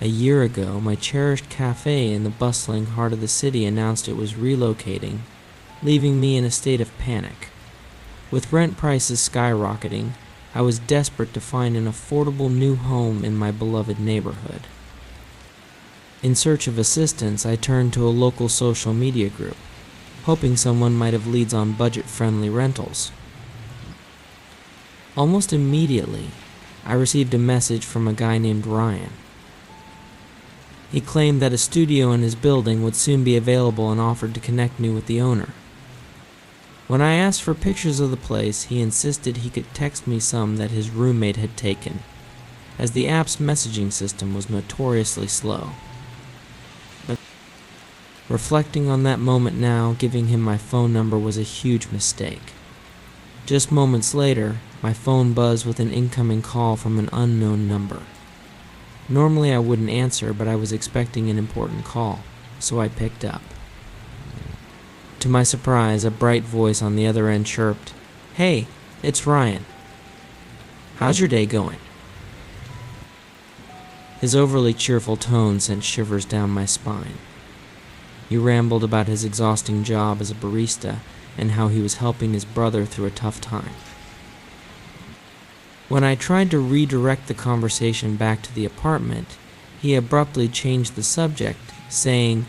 A year ago, my cherished cafe in the bustling heart of the city announced it was relocating, leaving me in a state of panic. With rent prices skyrocketing, I was desperate to find an affordable new home in my beloved neighborhood. In search of assistance, I turned to a local social media group, hoping someone might have leads on budget-friendly rentals. Almost immediately, I received a message from a guy named Ryan. He claimed that a studio in his building would soon be available and offered to connect me with the owner. When I asked for pictures of the place, he insisted he could text me some that his roommate had taken, as the app's messaging system was notoriously slow. But reflecting on that moment now, giving him my phone number was a huge mistake. Just moments later, my phone buzzed with an incoming call from an unknown number. Normally I wouldn't answer, but I was expecting an important call, so I picked up. To my surprise, a bright voice on the other end chirped, "Hey, it's Ryan. How's your day going?" His overly cheerful tone sent shivers down my spine. He rambled about his exhausting job as a barista and how he was helping his brother through a tough time. When I tried to redirect the conversation back to the apartment, he abruptly changed the subject, saying,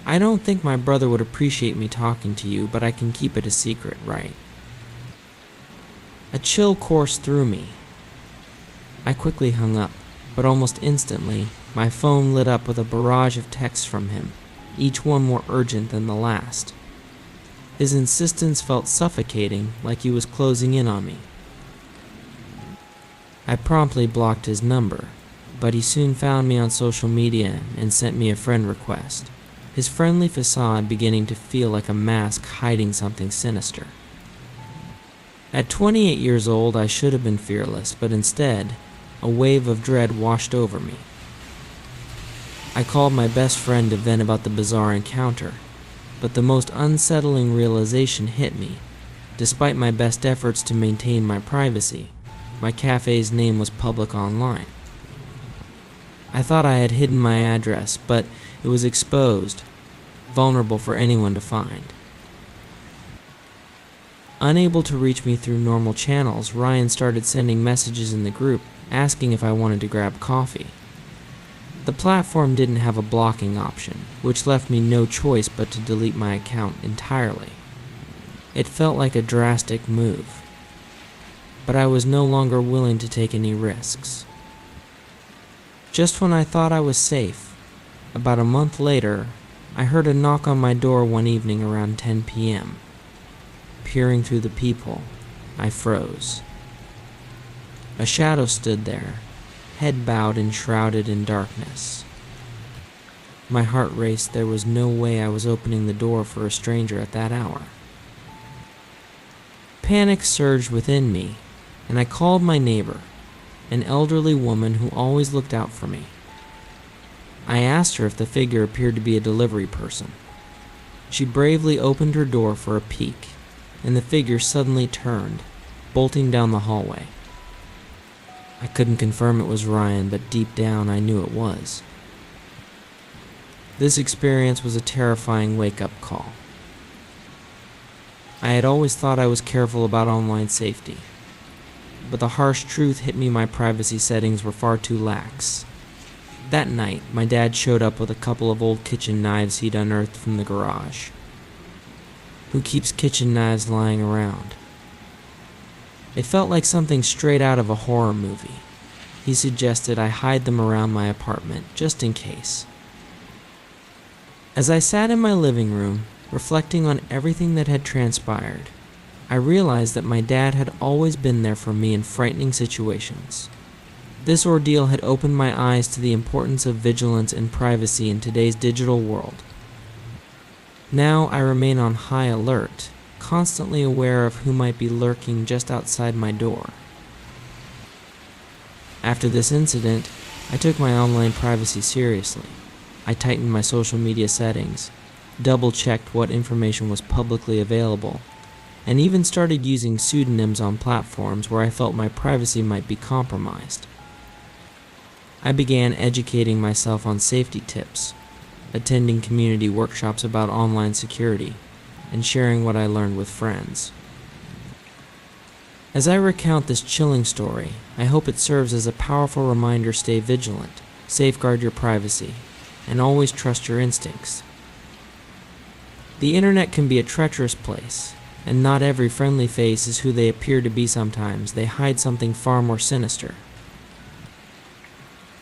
"I don't think my brother would appreciate me talking to you, but I can keep it a secret, right?" A chill coursed through me. I quickly hung up, but almost instantly, my phone lit up with a barrage of texts from him, each one more urgent than the last. His insistence felt suffocating, like he was closing in on me. I promptly blocked his number, but he soon found me on social media and sent me a friend request, his friendly facade beginning to feel like a mask hiding something sinister. At 28 years old, I should have been fearless, but instead, a wave of dread washed over me. I called my best friend to vent about the bizarre encounter, but the most unsettling realization hit me. Despite my best efforts to maintain my privacy, my cafe's name was public online. I thought I had hidden my address, but it was exposed, vulnerable for anyone to find. Unable to reach me through normal channels, Ryan started sending messages in the group asking if I wanted to grab coffee. The platform didn't have a blocking option, which left me no choice but to delete my account entirely. It felt like a drastic move, but I was no longer willing to take any risks. Just when I thought I was safe, about a month later, I heard a knock on my door one evening around 10 p.m. Peering through the peephole, I froze. A shadow stood there, head bowed and shrouded in darkness. My heart raced. There was no way I was opening the door for a stranger at that hour. Panic surged within me, and I called my neighbor, an elderly woman who always looked out for me. I asked her if the figure appeared to be a delivery person. She bravely opened her door for a peek, and the figure suddenly turned, bolting down the hallway. I couldn't confirm it was Ryan, but deep down I knew it was. This experience was a terrifying wake-up call. I had always thought I was careful about online safety, but the harsh truth hit me. My privacy settings were far too lax. That night, my dad showed up with a couple of old kitchen knives he'd unearthed from the garage. Who keeps kitchen knives lying around? It felt like something straight out of a horror movie. He suggested I hide them around my apartment, just in case. As I sat in my living room, reflecting on everything that had transpired, I realized that my dad had always been there for me in frightening situations. This ordeal had opened my eyes to the importance of vigilance and privacy in today's digital world. Now I remain on high alert, constantly aware of who might be lurking just outside my door. After this incident, I took my online privacy seriously. I tightened my social media settings, double-checked what information was publicly available, and even started using pseudonyms on platforms where I felt my privacy might be compromised. I began educating myself on safety tips, attending community workshops about online security, and sharing what I learned with friends. As I recount this chilling story, I hope it serves as a powerful reminder: stay vigilant, safeguard your privacy, and always trust your instincts. The internet can be a treacherous place, and not every friendly face is who they appear to be. Sometimes they hide something far more sinister.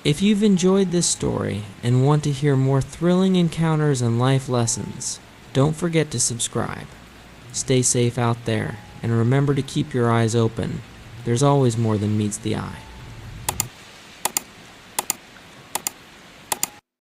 If you've enjoyed this story and want to hear more thrilling encounters and life lessons, don't forget to subscribe. Stay safe out there, and remember to keep your eyes open. There's always more than meets the eye.